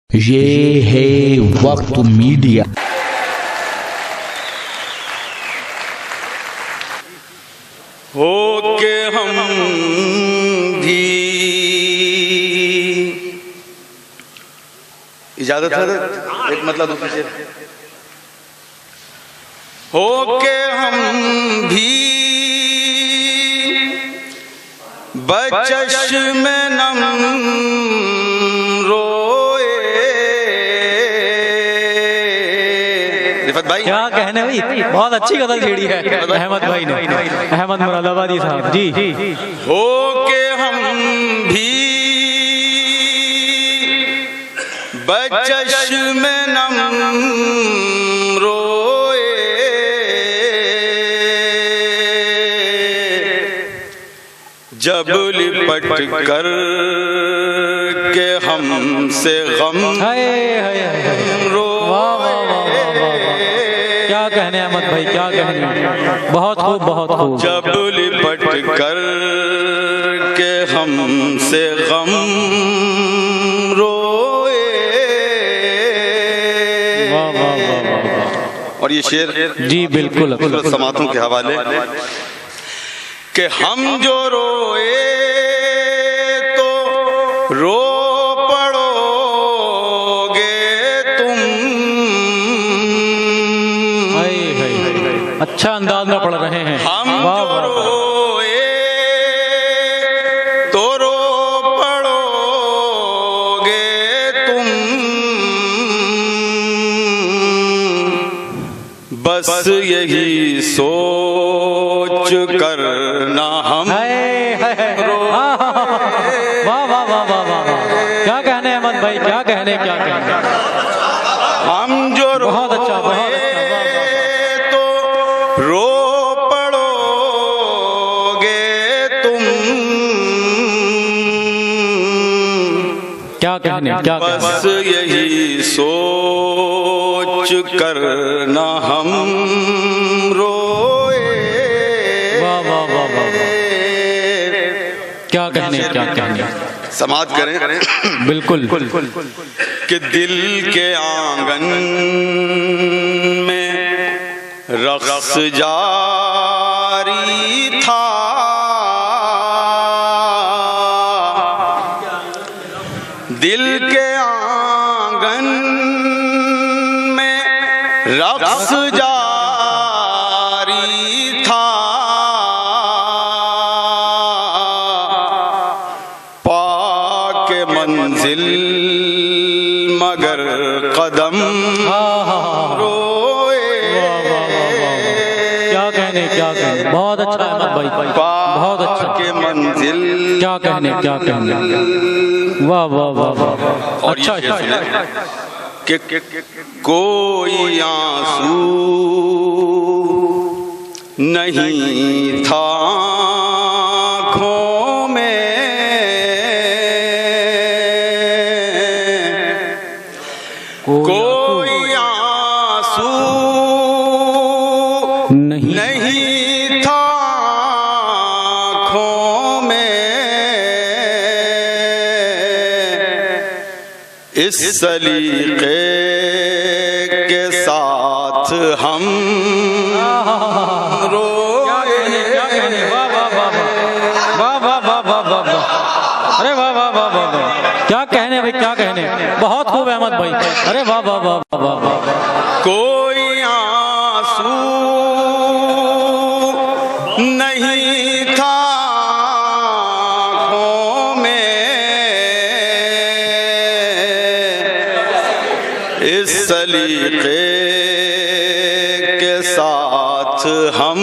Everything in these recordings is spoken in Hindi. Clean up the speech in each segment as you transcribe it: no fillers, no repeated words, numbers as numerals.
ये है वक्त मीडिया। हो के हम भी इजाजत है, एक मतलब दूसरी से हो के हम भी बचश में नम भाई। क्या कहने भाई, बहुत अच्छी गजल छेड़ी है अहमद भाई ने, अहमद मुरादाबादी साहब जी। हो के हम भी बचश में नम रोए, जब लिपट कर के हमसे गम क्या कहने अहमद भाई, क्या कहने, बहुत खूब बहुत खूब। जब लिपट कर के हमसे गम रोए। वाह वाह वाह वाह। और ये शेर जी बिल्कुल समातों के हवाले कि हम जो रोए तो रो अच्छा अंदाज में पढ़ रहे हैं। हम जो रोए तो रो पड़ोगे तुम, बस यही सोच कर ना हम वाह वाह वाह वाह वाह। क्या कहने अहमद भाई, क्या कहने, क्या कहने। हम जो बहुत अच्छा, बहुत अच्छा। रो पड़ोगे तुम, क्या कहने, क्या कहने। बस यही सोच कर ना हम रोए। वाह वाह वाह वाह। क्या कहने, क्या कहने। समाज करें बिल्कुल कि दिल के आंगन में रक़्स जारी था, दिल के आंगन में रक़्स जारी था, पाके मंजिल मगर कदम क्या कहने, बहुत अच्छा अहमद भाई, बहुत अच्छा। के मंजिल क्या कहने, क्या कहने। वाह वाह वाह वाह। अच्छा अच्छा। कि कोई आंसू नहीं था आँखों में, कोई आंसू नहीं था आँखों में, इस सलीके के साथ हम रोए। वाह वाह वाह वाह वाह वाह वाह वाह वाह। अरे वाह वाह वाह वाह वाह। क्या कहने भाई, क्या कहने, बहुत खूब अहमद भाई। अरे वाह वाह वाह वाह वाह। कोई आंसू नहीं था आँखों में, इस सलीके के साथ हम।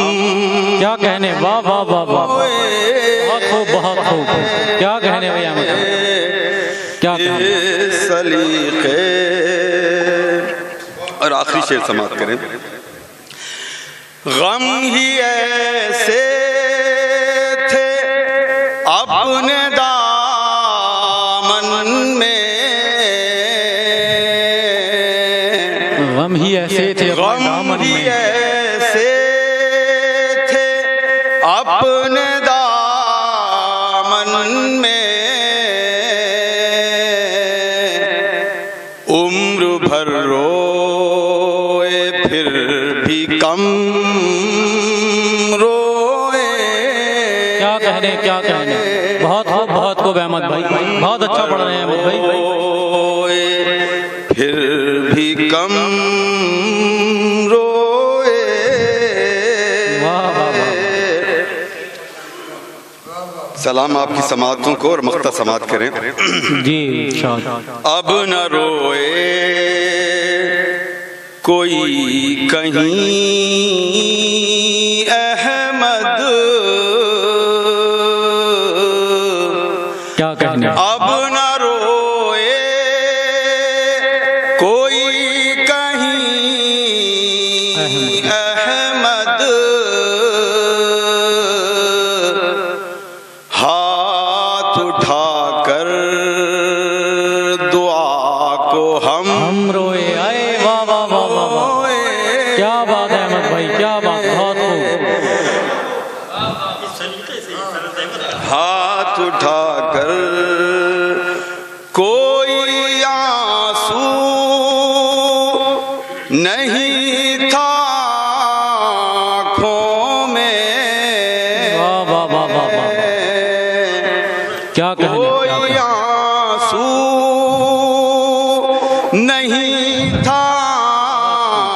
क्या कहने, वाह वाह वाह वाह। बहुत खूब बहुत खूब। क्या कहने भैया, क्या कहने। सलीके। और आखिरी शेर समाप्त करें। गम ही ऐसे थे अपने दामन में, गम ही ऐसे थे, गम ही ऐसे थे अपने दामन में, उम्र भर रोए फिर भी कम रोए। क्या कहने, क्या कहने, बहुत खूब अहमद भाई, बहुत अच्छा पढ़ रहे हैं अहमद भाई। फिर भी कम रोए। वाह वाह वाह। सलाम आपकी समातों को और मख्ता समात करें जी। अब न रोए कोई कहीं अहमद, क्या कहने, अब न रोए कोई कहीं अहमद, हाथ उठाकर दुआ को हम रोए। अरे वाह वाह वाह वाह वाह, क्या बात है अहमद भाई, क्या बात, बहुत खूब। हाथ उठाकर कोई आंसू नहीं था आँखों में। वाह वाह वाह वाह वाह, क्या कहने, कोई आंसू नहीं था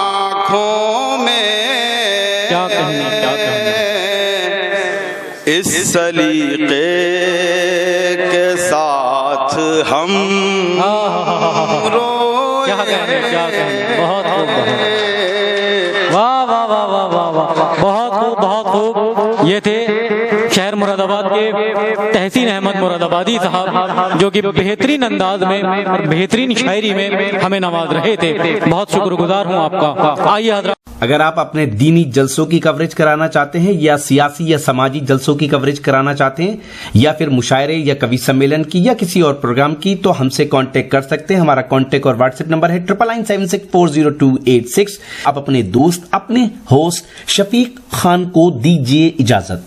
आँखों में। क्या कहने, क्या कहने। इस सलीके के साथ हम रोए। क्या कहने, क्या कहने, बहुत खूब, वाह वाह वाह वाह वाह वाह, बहुत खूब, बहुत खूब। ये थे शहर मुरादाबाद के तहसीन अहमद मुरादाबादी साहब, जो कि बेहतरीन अंदाज में और बेहतरीन शायरी में हमें नवाज रहे थे। बहुत शुक्रगुजार हूँ आपका। आइए हजरात, अगर आप अपने दीनी जलसों की कवरेज कराना चाहते हैं या सियासी या समाजी जलसों की कवरेज कराना चाहते हैं या फिर मुशायरे या कवि सम्मेलन की या किसी और प्रोग्राम की, तो हमसे कांटेक्ट कर सकते हैं। हमारा कांटेक्ट और व्हाट्सएप नंबर है 9976400286। आप अपने दोस्त, अपने होस्ट शफीक खान को दीजिए इजाजत।